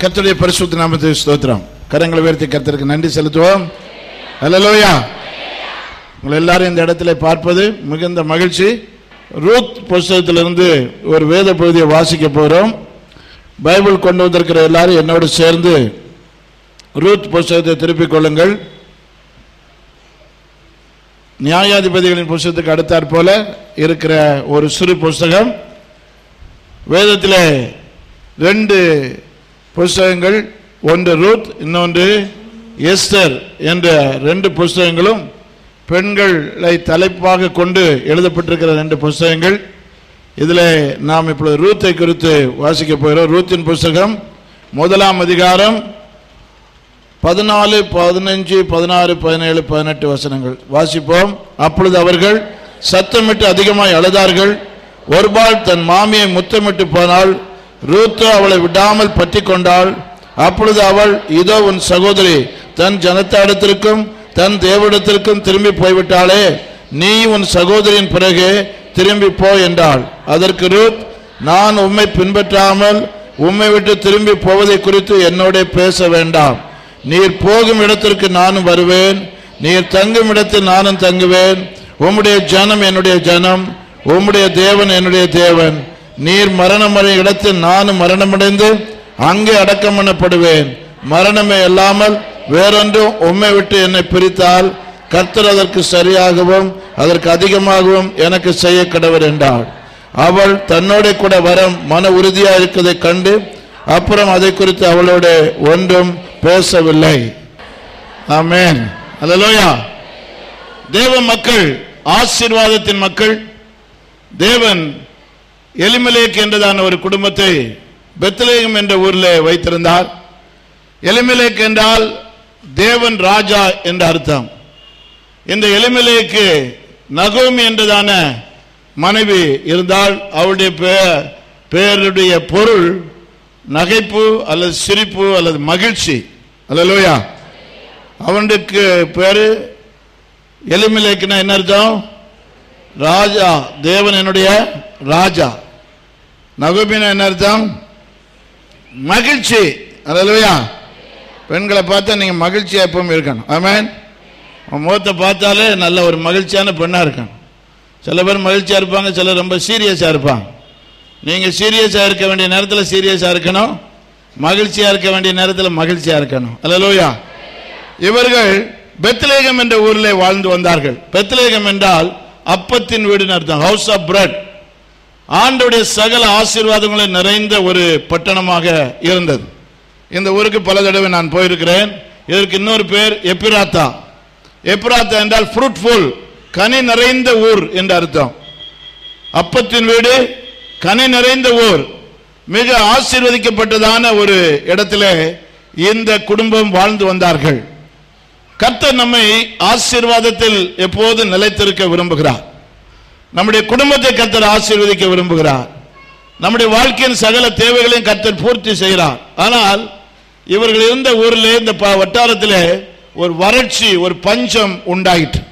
கர்த்தருடைய பரிசுத்த நாமத்துக்கு ஸ்தோத்திரம். கரங்களை உயர்த்தி கர்த்தருக்கு நன்றி செலுத்துவோம். அல்லேலூயா. உங்கள் எல்லாரும் இந்த இடத்துல பார்ப்பது மிகுந்த மகிழ்ச்சி. ரூத் புஸ்தகத்திலிருந்து ஒரு வேத பகுதியை வாசிக்க போகிறோம். பைபிள் கொண்டு வந்திருக்கிற எல்லாரும் என்னோடு சேர்ந்து ரூத் புஸ்தகத்தை திருப்பிக் கொள்ளுங்கள். நியாயாதிபதிகளின் புஸ்தகத்துக்கு அடுத்தாற் போல இருக்கிற ஒரு சிறு புஸ்தகம். வேதத்தில் 2 புஸ்தகங்கள், ஒன்று ரூத், இன்னொன்று எஸ்தர் என்ற 2 புஸ்தகங்களும் பெண்களை தலைப்பாக கொண்டு எழுதப்பட்டிருக்கிற 2 புஸ்தகங்கள். இதில் நாம் இப்பொழுது ரூத்தை குறித்து வாசிக்க போகிறோம். ரூத்தின் புஸ்தகம் 1ஆம் அதிகாரம் 14, 15, 16, 17, 18 வசனங்கள் வாசிப்போம். அப்பொழுது அவர்கள் சத்தமிட்டு அதிகமாய் அழுதார்கள். ஒருபால் தன் மாமியை முத்தமிட்டு போனாள். ரூத்தோ அவளை விடாமல் பற்றி கொண்டாள். அப்பொழுது அவள், இதோ உன் சகோதரி தன் ஜனத்தாடத்திற்கும் தன் தேவனிடத்திற்கும் திரும்பி போய்விட்டாளே, நீ உன் சகோதரியின் பிறகு திரும்பி போ என்றாள். அதற்கு ரூத், நான் உம்மை பின்பற்றாமல் உம்மை விட்டு திரும்பி போவதை குறித்து என்னோட பேச வேண்டாம். நீர் போகும் இடத்திற்கு நானும் வருவேன், நீர் தங்கும் இடத்தில் நானும் தங்குவேன். உம்முடைய ஜனம் என்னுடைய ஜனம், உம்முடைய தேவன் என்னுடைய தேவன். நீர் மரணமடைய இடத்தில் நானும் மரணமடைந்து அங்கே அடக்கம் பண்ணப்படுவேன். மரணமே இல்லாமல் வேறொன்றும் உம்மை விட்டு என்னை பிரித்தால் கர்த்தர் அதற்கு சரியாகவும் அதற்கு அதிகமாகவும் எனக்கு செய்ய கடவர் என்றாள். அவள் தன்னோட கூட வர மன உறுதியா இருக்கிறதை கண்டு அப்புறம் அதை குறித்து அவளோட ஒன்றும் பேசவில்லை. ஆமென். அல்லேலூயா. தேவ மக்கள், ஆசீர்வாதத்தின் மக்கள். தேவன் எலிமெலேக் என்றதான ஒரு குடும்பத்தை பெத்லெகேம் என்ற ஊரில் வைத்திருந்தார். எலிமெலேக் என்றால் தேவன் ராஜா என்ற அர்த்தம். இந்த எலிமெலேக்கு நகோமி என்றதான மனைவி இருந்தால் அவளுடைய பெயருடைய பொருள் நகைப்பு அல்லது சிரிப்பு அல்லது மகிழ்ச்சி. அல்லேலூயா. அவனுக்கு பேரு எலிமெலேக்குனா என்ன அர்த்தம்? ராஜா, தேவன் என்னுடைய ராஜா. நகோமினா என்ன அர்த்தம்? மகிழ்ச்சி. அல்லேலூயா. பெண்களை பார்த்தா நீங்க மகிழ்ச்சியா எப்பவும் இருக்கணும். ஆமென். முகத்தை பார்த்தாலே நல்ல ஒரு மகிழ்ச்சியான பெண்ணா இருக்கணும். சில பேர் மகிழ்ச்சியா இருப்பாங்க, சிலர் ரொம்ப சீரியஸா இருப்பாங்க. நீங்க சீரியஸா இருக்க வேண்டிய நேரத்தில் சீரியஸா இருக்கணும், மகிழ்ச்சியா இருக்க வேண்டிய நேரத்தில் மகிழ்ச்சியா இருக்கணும். அல்லேலூயா. இவர்கள் பெத்லெகேம் என்ற ஊரில் வாழ்ந்து வந்தார்கள். பெத்லெகேம் என்றால் அப்பத்தின் வீடுன்னு அர்த்தம், ஹவுஸ் ஆஃப் பிரெட். ஆண்டவருடைய சகல ஆசீர்வாதங்களை நிறைந்த ஒரு பட்டணமாக இருந்தது. இந்த ஊருக்கு பல தடவை நான் போயிருக்கிறேன். இதற்கு இன்னொரு பேர் எப்பிராத்தா. எப்பிராத்தா என்றால் ஃப்ரூட்ஃபுல், கனி நிறைந்த ஊர் என்ற அர்த்தம். அப்பத்தின் வீடு, கனி நிறைந்த ஊர். மிக ஆசீர்வதிக்கப்பட்டதான ஒரு இடத்துல இந்த குடும்பம் வாழ்ந்து வந்தார்கள். கர்த்தர் நம்மை ஆசீர்வாதத்தில் எப்போது நிலைத்திருக்க விரும்புகிறார். நம்முடைய குடும்பத்தை கர்த்தர் ஆசீர்வதிக்க விரும்புகிறார். நம்முடைய வாழ்க்கையின் சகல தேவைகளையும் கர்த்தர் பூர்த்தி செய்கிறார். ஆனால் இவர்கள் இருந்த ஊரில், இந்த வட்டாரத்தில் ஒரு வறட்சி, ஒரு பஞ்சம் உண்டாயிற்று.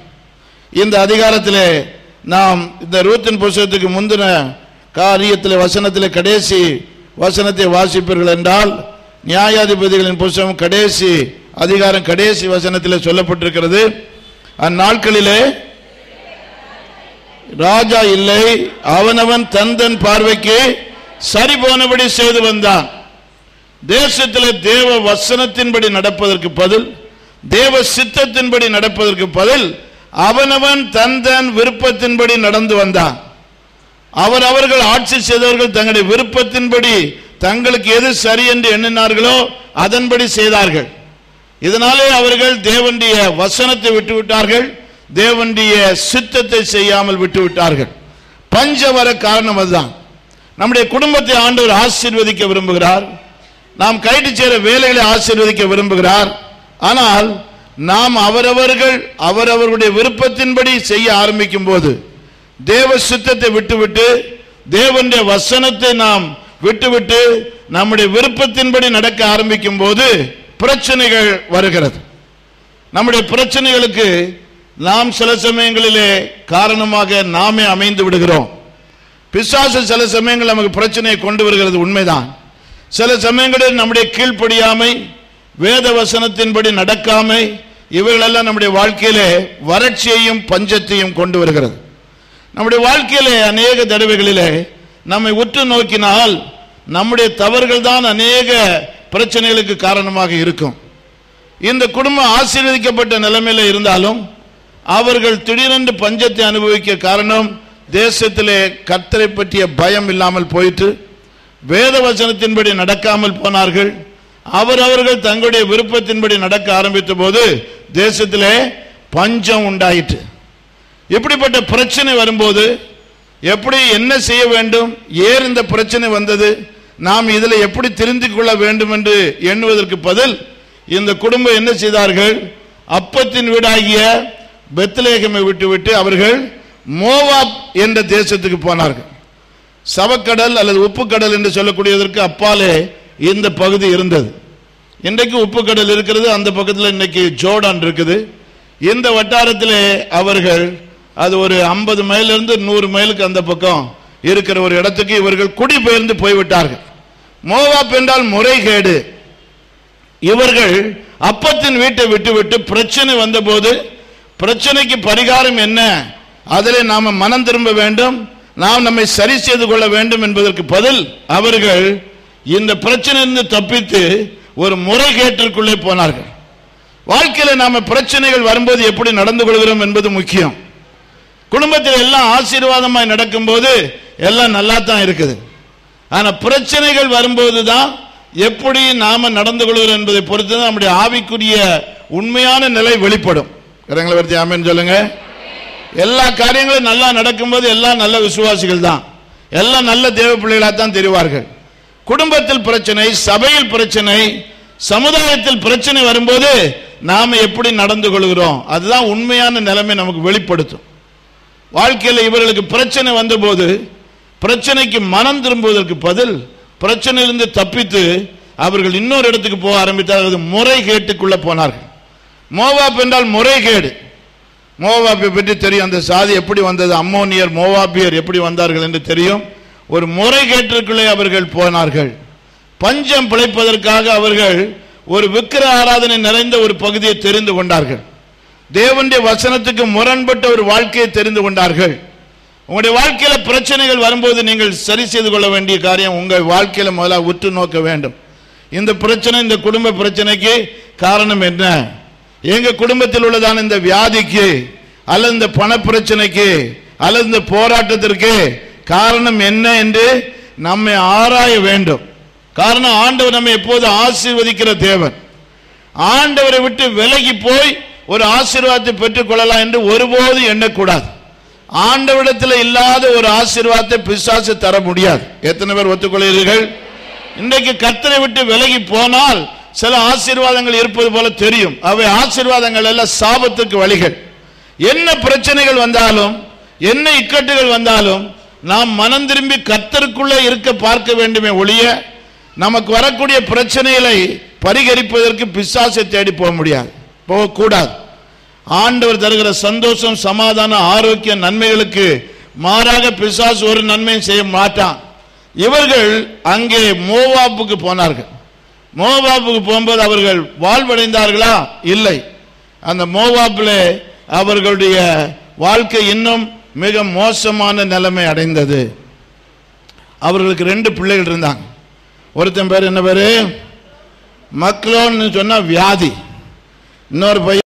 இந்த அதிகாரத்தில் நாம் இந்த ரூத்தின் புஸ்தகத்துக்கு முந்தின காரியத்தில் வசனத்தில் கடைசி வசனத்தை வாசிப்பீர்கள் என்றால், நியாயாதிபதிகளின் புஸ்தகம் கடைசி அதிகாரம் கடைசி வசனத்தில் சொல்லப்பட்டிருக்கிறது, அந்நாட்களிலே ராஜா இல்லை, அவனவன் தன் பார்வைக்கு சரி போனபடி செய்து வந்தான். தேசத்தில் தேவ வசனத்தின்படி நடப்பதற்கு பதில், தேவ சித்தத்தின்படி நடப்பதற்கு பதில் அவனவன் தன் விருப்பத்தின்படி நடந்து வந்தான். அவர்கள் ஆட்சி செய்தவர்கள் தங்களுடைய விருப்பத்தின்படி தங்களுக்கு எது சரி என்று எண்ணினார்களோ அதன்படி செய்தார்கள். இதனாலே அவர்கள் தேவனுடைய வசனத்தை விட்டுவிட்டார்கள், தேவனுடைய சித்தத்தை செய்யாமல் விட்டுவிட்டார்கள். பஞ்ச வர காரணம் அதுதான். நம்முடைய குடும்பத்தை ஆண்டவர் ஆசீர்வதிக்க விரும்புகிறார். நாம் கைட்டு சேர வேலைகளை ஆசீர்வதிக்க விரும்புகிறார். ஆனால் நாம் அவரவர்களுடைய விருப்பத்தின்படி செய்ய ஆரம்பிக்கும் போது, தேவ சித்தத்தை விட்டுவிட்டு தேவனுடைய வசனத்தை நாம் விட்டுவிட்டு நம்முடைய விருப்பத்தின்படி நடக்க ஆரம்பிக்கும் போது பிரச்சனைகள் வருகிறது. நம்முடைய பிரச்சனைகளுக்கு நாம் சில சமயங்களிலே காரணமாக நாமே அமைந்து விடுகிறோம். பிசாசு சில சமயங்கள் நமக்கு பிரச்சனையை கொண்டு வருகிறது, உண்மைதான். சில சமயங்களில் நம்முடைய கீழ்ப்படியாமை, வேத வசனத்தின்படி நடக்காமை, இவைகளெல்லாம் நம்முடைய வாழ்க்கையிலே வறட்சியையும் பஞ்சத்தையும் கொண்டு வருகிறது. நம்முடைய வாழ்க்கையிலே அநேக தடவைகளிலே நம்மை உற்று நோக்கினால் நம்முடைய தவறுகள் தான் அநேக பிரச்சனைகளுக்கு காரணமாக இருக்கும். இந்த குடும்பம் ஆசீர்வதிக்கப்பட்ட நிலைமையில் இருந்தாலும் அவர்கள் திடீரென்று பஞ்சத்தை அனுபவிக்க காரணம் தேசத்திலே கர்த்தரை பற்றிய பயம் இல்லாமல் போயிட்டு வேத வசனத்தின்படி நடக்காமல் போனார்கள். அவர்கள் தங்களுடைய விருப்பத்தின்படி நடக்க ஆரம்பித்த போது தேசத்திலே பஞ்சம் உண்டாயிற்று. இப்படிப்பட்ட பிரச்சனை வரும்போது எப்படி என்ன செய்ய வேண்டும், ஏன் இந்த பிரச்சனை வந்தது, நாம் இதில் எப்படி தெரிந்து கொள்ள வேண்டும் என்று எண்ணுவதற்கு பதில் இந்த குடும்பம் என்ன செய்தார்கள், அப்பத்தின் வீடாகிய பெத்லேகமை விட்டுவிட்டு அவர்கள் மோவாப் என்ற தேசத்துக்கு போனார்கள். சவக்கடல் அல்லது உப்புக்கடல் என்று சொல்லக்கூடியதற்கு அப்பாலே இந்த பகுதி இருந்தது. இன்றைக்கு உப்புக்கடல் இருக்கிறது, அந்த பக்கத்தில் இன்னைக்கு ஜோர்டான் இருக்குது. இந்த வட்டாரத்திலே அவர்கள் அது ஒரு 50 மைலிருந்து 100 மைலுக்கு அந்த பக்கம் இருக்கிற ஒரு இடத்துக்கு இவர்கள் குடிபெயர்ந்து போய்விட்டார்கள். மோவாப் என்றால் முறைகேடு. இவர்கள் அப்பத்தின் வீட்டை விட்டுவிட்டு பிரச்சனை வந்தபோது பிரச்சனைக்கு பரிகாரம் என்ன, அதிலே நாம மனம் திரும்ப வேண்டும், நாம் நம்மை சரி செய்து கொள்ள வேண்டும் என்பதற்கு பதில் அவர்கள் இந்த பிரச்சனையிலிருந்து தப்பித்து ஒரு முறைகேட்டிற்குள்ளே போனார்கள். வாழ்க்கையில் நாம பிரச்சனைகள் வரும்போது எப்படி நடந்து கொள்கிறோம் என்பது முக்கியம். குடும்பத்தில் எல்லாம் ஆசீர்வாதமாய் நடக்கும் போது எல்லாம் நல்லா தான் இருக்குது. ஆனா பிரச்சனைகள் வரும்போது தான் எப்படி நாம நடந்து கொள்கிறோம் என்பதை பொறுத்து தான் நம்முடைய ஆவிக்குரிய உண்மையான நிலை வெளிப்படும். கரங்களை வர்த்தி ஆமென் சொல்லுங்க. எல்லா காரியங்களும் நல்லா நடக்கும்போது எல்லாம் நல்ல விசுவாசிகள் தான், எல்லாம் நல்ல தேவ பிள்ளைகளாக தான் தெரிவார்கள். குடும்பத்தில் பிரச்சனை, சபையில் பிரச்சனை, சமுதாயத்தில் பிரச்சனை வரும்போது நாம எப்படி நடந்து கொள்கிறோம் அதுதான் உண்மையான நிலைமை நமக்கு வெளிப்படுத்தும். வாழ்க்கையில் இவர்களுக்கு பிரச்சனை வந்தபோது பிரச்சனைக்கு மனம் திரும்புவதற்கு பதில் பிரச்சனையிலிருந்து தப்பித்து அவர்கள் இன்னொரு இடத்துக்கு போக ஆரம்பித்தார்கள். முறைகேட்டுக்குள்ள போனார்கள். மோவாப் என்றால் முறைகேடு. மோவாப்பை பற்றி தெரியும், அந்த சாதி எப்படி வந்தது, அம்மோனியர் மோவாபியர் எப்படி வந்தார்கள் என்று தெரியும். ஒரு முறைகேட்டிற்குள்ளே அவர்கள் போனார்கள். பஞ்சம் பிழைப்பதற்காக அவர்கள் ஒரு விக்கிர ஆராதனை நிறைந்த ஒரு பகுதியை தெரிந்து கொண்டார்கள். தேவனுடைய வசனத்துக்கு முரண்பட்ட ஒரு வாழ்க்கையை தெரிந்து கொண்டார்கள். உங்களுடைய வாழ்க்கையில பிரச்சனைகள் வரும்போது நீங்கள் சரி செய்து கொள்ள வேண்டிய காரியம், உங்கள் வாழ்க்கையில முதல்ல உற்று நோக்க வேண்டும். இந்த பிரச்சனை, இந்த குடும்ப பிரச்சனைக்கு காரணம் என்ன, எங்க குடும்பத்தில் உள்ளதான இந்த வியாதிக்கு அல்லது இந்த பண பிரச்சனைக்கு அல்லது இந்த போராட்டத்திற்கு காரணம் என்ன என்று நம்மை ஆராய வேண்டும். காரணம் ஆண்டவர் நம்மை எப்போது ஆசீர்வதிக்கிற தேவன். ஆண்டவரை விட்டு விலகி போய் ஒரு ஆசீர்வாதத்தை பெற்றுக் கொள்ளலாம் என்று ஒருபோது எண்ணக்கூடாது. ஆண்டவரிடத்தில் இல்லாத ஒரு ஆசீர்வாதத்தை பிசாசு தர முடியாது. எத்தனை பேர் ஒத்துக்கொள்கிறீர்கள்? இன்றைக்கு கர்த்தரை விட்டு விலகி போனால் சில ஆசீர்வாதங்கள் இருப்பது போல தெரியும். அவை ஆசீர்வாதங்கள் எல்லாம் சாபத்துக்கு வழிகள். என்ன பிரச்சனைகள் வந்தாலும், என்ன இக்கட்டுகள் வந்தாலும் நாம் மனம் திரும்பி கர்த்தருக்குள்ளே இருக்க பார்க்க வேண்டுமே ஒழிய நமக்கு வரக்கூடிய பிரச்சனைகளை பரிகரிப்பதற்கு பிசாசை தேடி போக முடியாது, போகக்கூடாது. ஆண்டவர் தருகிற சந்தோஷம், சமாதானம், ஆரோக்கிய நன்மைகளுக்கு மாறாக பிசாசு ஒரு நன்மையும் செய்ய மாட்டான். இவர்கள் அங்கே மோவாப்புக்கு போனார்கள். மோவாப்புக்கு போகும்போது அவர்கள் வாழ்வடைந்தார்களா? இல்லை. அந்த மோவாப்பிலே அவர்களுடைய வாழ்க்கை இன்னும் மிக மோசமான நிலைமை அடைந்தது. அவர்களுக்கு 2 பிள்ளைகள் இருந்தாங்க. ஒருத்தன் பேர் என்ன பேரு? மக்லோன்னு சொன்னா வியாதி. இன்னொரு பையன்